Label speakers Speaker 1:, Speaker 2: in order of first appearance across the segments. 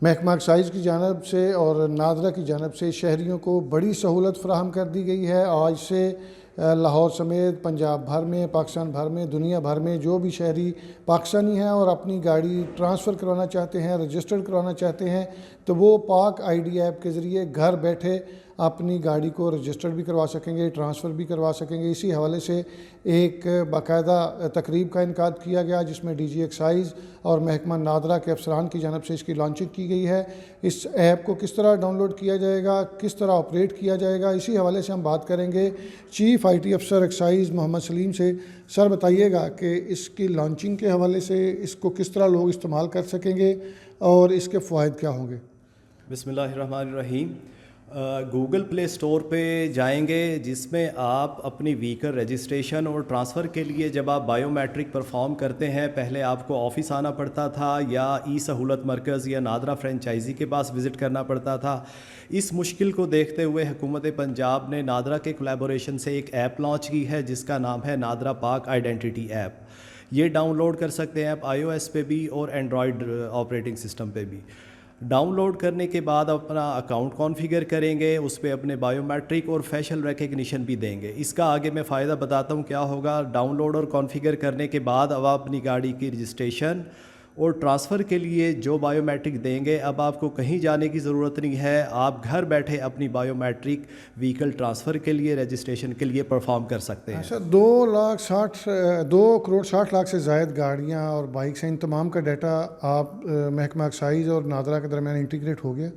Speaker 1: محکمہ ایکسائز کی جانب سے اور نادرا کی جانب سے شہریوں کو بڑی سہولت فراہم کر دی گئی ہے۔ آج سے لاہور سمیت پنجاب بھر میں، پاکستان بھر میں، دنیا بھر میں جو بھی شہری پاکستانی ہیں اور اپنی گاڑی ٹرانسفر کروانا چاہتے ہیں، رجسٹرڈ کروانا چاہتے ہیں، تو وہ پاک آئی ڈی ایپ کے ذریعے گھر بیٹھے اپنی گاڑی کو رجسٹرڈ بھی کروا سکیں گے، ٹرانسفر بھی کروا سکیں گے۔ اسی حوالے سے ایک باقاعدہ تقریب کا انعقاد کیا گیا جس میں ڈی جی ایکسائز اور محکمہ نادرا کے افسران کی جانب سے اس کی لانچنگ کی گئی ہے۔ اس ایپ کو کس طرح ڈاؤن لوڈ کیا جائے گا، کس طرح آپریٹ کیا جائے گا، اسی حوالے سے ہم بات کریں گے چیف آئی ٹی افسر ایکسائز محمد سلیم سے۔ سر بتائیے گا کہ اس کی لانچنگ کے حوالے سے اس کو کس طرح لوگ استعمال کر سکیں گے اور اس کے فوائد کیا ہوں گے؟
Speaker 2: بسم اللہ الرحمن الرحیم۔ گوگل پلے اسٹور پہ جائیں گے جس میں آپ اپنی وہیکل رجسٹریشن اور ٹرانسفر کے لیے جب آپ بائیو میٹرک پرفارم کرتے ہیں، پہلے آپ کو آفس آنا پڑتا تھا یا ای سہولت مرکز یا نادرا فرینچائزی کے پاس وزٹ کرنا پڑتا تھا۔ اس مشکل کو دیکھتے ہوئے حکومت پنجاب نے نادرا کے کولیبوریشن سے ایک ایپ لانچ کی ہے جس کا نام ہے نادرا پاک آئیڈینٹی ایپ۔ یہ ڈاؤن لوڈ کر سکتے ہیں آپ آئی او ایس پہ بھی اور اینڈرائڈ آپریٹنگ سسٹم پہ بھی۔ ڈاؤن لوڈ کرنے کے بعد اپنا اکاؤنٹ کانفیگر کریں گے، اس پہ اپنے بائیو میٹرک اور فیشل ریکگنیشن بھی دیں گے۔ اس کا آگے میں فائدہ بتاتا ہوں کیا ہوگا۔ ڈاؤن لوڈ اور کانفیگر کرنے کے بعد اب آپ اپنی گاڑی کی رجسٹریشن اور ٹرانسفر کے لیے جو بائیو میٹرک دیں گے، اب آپ کو کہیں جانے کی ضرورت نہیں ہے، آپ گھر بیٹھے اپنی بائیو میٹرک وہیکل ٹرانسفر کے لیے، رجسٹریشن کے لیے پرفارم کر سکتے ہیں۔
Speaker 1: اچھا، 2,60,00,000 سے زائد گاڑیاں اور بائکس ہیں، ان تمام کا ڈیٹا آپ محکمہ ایکسائز اور نادرا کے درمیان انٹیگریٹ ہو گیا؟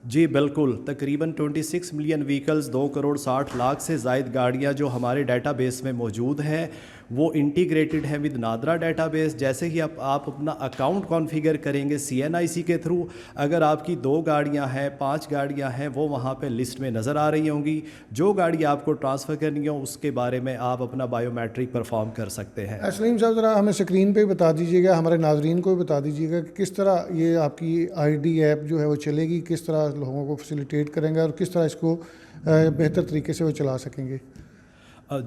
Speaker 2: جی بالکل، تقریباً 26 ملین وہیکلز، 2,60,00,000 سے زائد گاڑیاں جو ہمارے ڈیٹا بیس میں موجود ہیں وہ انٹیگریٹڈ ہیں ود نادرا ڈیٹا بیس۔ جیسے ہی آپ اپنا اکاؤنٹ کانفیگر کریں گے CNIC کے تھرو، اگر آپ کی 2 گاڑیاں ہیں، 5 گاڑیاں ہیں، وہ وہاں پہ لسٹ میں نظر آ رہی ہوں گی۔ جو گاڑی آپ کو ٹرانسفر کرنی ہو اس کے بارے میں آپ اپنا بائیو میٹرک پرفارم کر سکتے ہیں۔
Speaker 1: سلیم صاحب، ذرا ہمیں اسکرین پہ بتا دیجیے گا، ہمارے ناظرین کو بھی بتا دیجیے گا کہ کس طرح یہ آپ کی آئی ڈی ایپ جو ہے وہ چلے گی، کس طرح لوگوں کو فیسیلیٹیٹ کریں گے اور کس طرح اس کو بہتر طریقے سے وہ چلا سکیں گے۔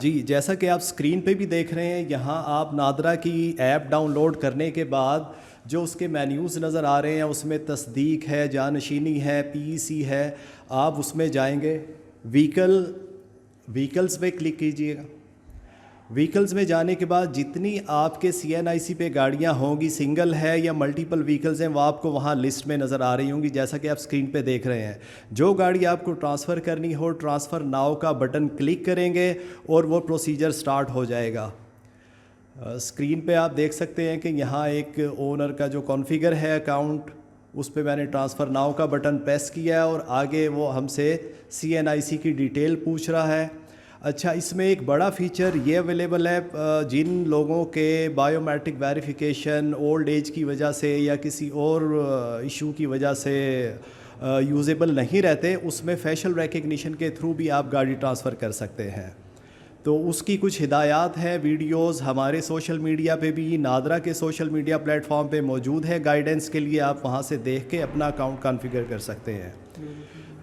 Speaker 2: جی، جیسا کہ آپ اسکرین پہ بھی دیکھ رہے ہیں، یہاں آپ نادرا کی ایپ ڈاؤن لوڈ کرنے کے بعد جو اس کے مینیوز نظر آ رہے ہیں اس میں تصدیق ہے، جانشینی ہے، PEC ہے۔ آپ اس میں جائیں گے، وہیکلز پہ کلک کیجئے گا۔ وہیکلز میں جانے کے بعد جتنی آپ کے CNIC پہ گاڑیاں ہوں گی، سنگل ہے یا ملٹیپل وہیکلز ہیں، وہ آپ کو وہاں لسٹ میں نظر آ رہی ہوں گی جیسا کہ آپ اسکرین پہ دیکھ رہے ہیں۔ جو گاڑی آپ کو ٹرانسفر کرنی ہو، ٹرانسفر ناؤ کا بٹن کلک کریں گے اور وہ پروسیجر سٹارٹ ہو جائے گا۔ اسکرین پہ آپ دیکھ سکتے ہیں کہ یہاں ایک اونر کا جو کانفیگر ہے اکاؤنٹ، اس پہ میں نے ٹرانسفر ناؤ کا بٹن پریس کیا ہے اور آگے وہ ہم سے CNIC کی ڈیٹیل پوچھ رہا ہے۔ اچھا، اس میں ایک بڑا فیچر یہ اویلیبل ہے، جن لوگوں کے biometric verification old age کی وجہ سے یا کسی اور ایشو کی وجہ سے یوزیبل نہیں رہتے، اس میں فیشل ریکگنیشن کے تھرو بھی آپ گاڑی ٹرانسفر کر سکتے ہیں۔ تو اس کی کچھ ہدایات ہیں، ویڈیوز ہمارے سوشل میڈیا پہ بھی، نادرا کے سوشل میڈیا پلیٹ فارم پہ موجود ہے گائیڈنس کے لیے، آپ وہاں سے دیکھ کے اپنا اکاؤنٹ کانفیگر کر سکتے ہیں۔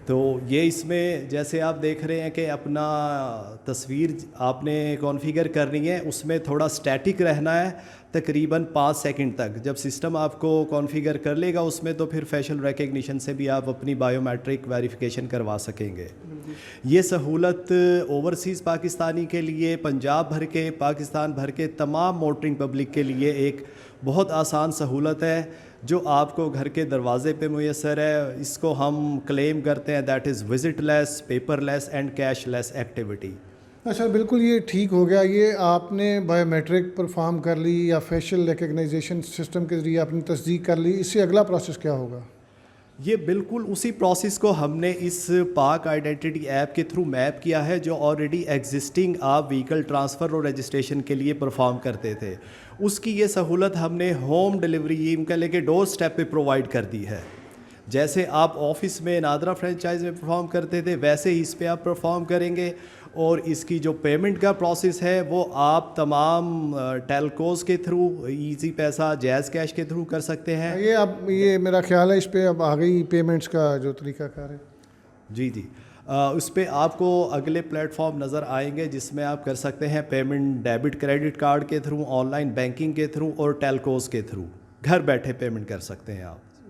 Speaker 2: تو یہ اس میں جیسے آپ دیکھ رہے ہیں کہ اپنا تصویر آپ نے کانفیگر کرنی ہے، اس میں تھوڑا سٹیٹک رہنا ہے تقریباً 5 سیکنڈ تک۔ جب سسٹم آپ کو کانفیگر کر لے گا اس میں، تو پھر فیشل ریکگنیشن سے بھی آپ اپنی بائیو میٹرک ویریفیکیشن کروا سکیں گے۔ یہ سہولت اوورسیز پاکستانی کے لیے، پنجاب بھر کے، پاکستان بھر کے تمام موٹرنگ پبلک کے لیے ایک بہت آسان سہولت ہے جو آپ کو گھر کے دروازے پہ میسر ہے۔ اس کو ہم کلیم کرتے ہیں that is visit less, paper less and cash less activity.
Speaker 1: اچھا، بالکل یہ ٹھیک ہو گیا۔ یہ آپ نے بائیو میٹرک پرفارم کر لی یا فیشل ریکگنائزیشن سسٹم کے ذریعے آپ نے تصدیق کر لی، اس سے اگلا پروسیس کیا ہوگا؟
Speaker 2: یہ بالکل اسی پروسیس کو ہم نے اس پاک آئیڈینٹی ایپ کے تھرو میپ کیا ہے جو آلریڈی ایگزسٹنگ آپ وہیکل ٹرانسفر اور رجسٹریشن کے لیے پرفارم کرتے تھے۔ اس کی یہ سہولت ہم نے ہوم ڈلیوری یہ کہہ لے کے ڈور سٹیپ پہ پرووائڈ کر دی ہے۔ جیسے آپ آفس میں نادرا فرینچائز میں پرفارم کرتے تھے ویسے ہی اس پہ آپ پرفارم کریں گے، اور اس کی جو پیمنٹ کا پروسیس ہے وہ آپ تمام ٹیلکوز کے تھرو، ایزی پیسہ، جیز کیش کے تھرو کر سکتے ہیں۔
Speaker 1: یہ میرا خیال ہے اس پہ اب آ گئی پیمنٹس کا جو طریقہ کار ہے۔
Speaker 2: جی اس پہ آپ کو اگلے پلیٹ فارم نظر آئیں گے جس میں آپ کر سکتے ہیں پیمنٹ ڈیبٹ کریڈٹ کارڈ کے تھرو، آن لائن بینکنگ کے تھرو اور ٹیلکوز کے تھرو، گھر بیٹھے پیمنٹ کر سکتے ہیں آپ۔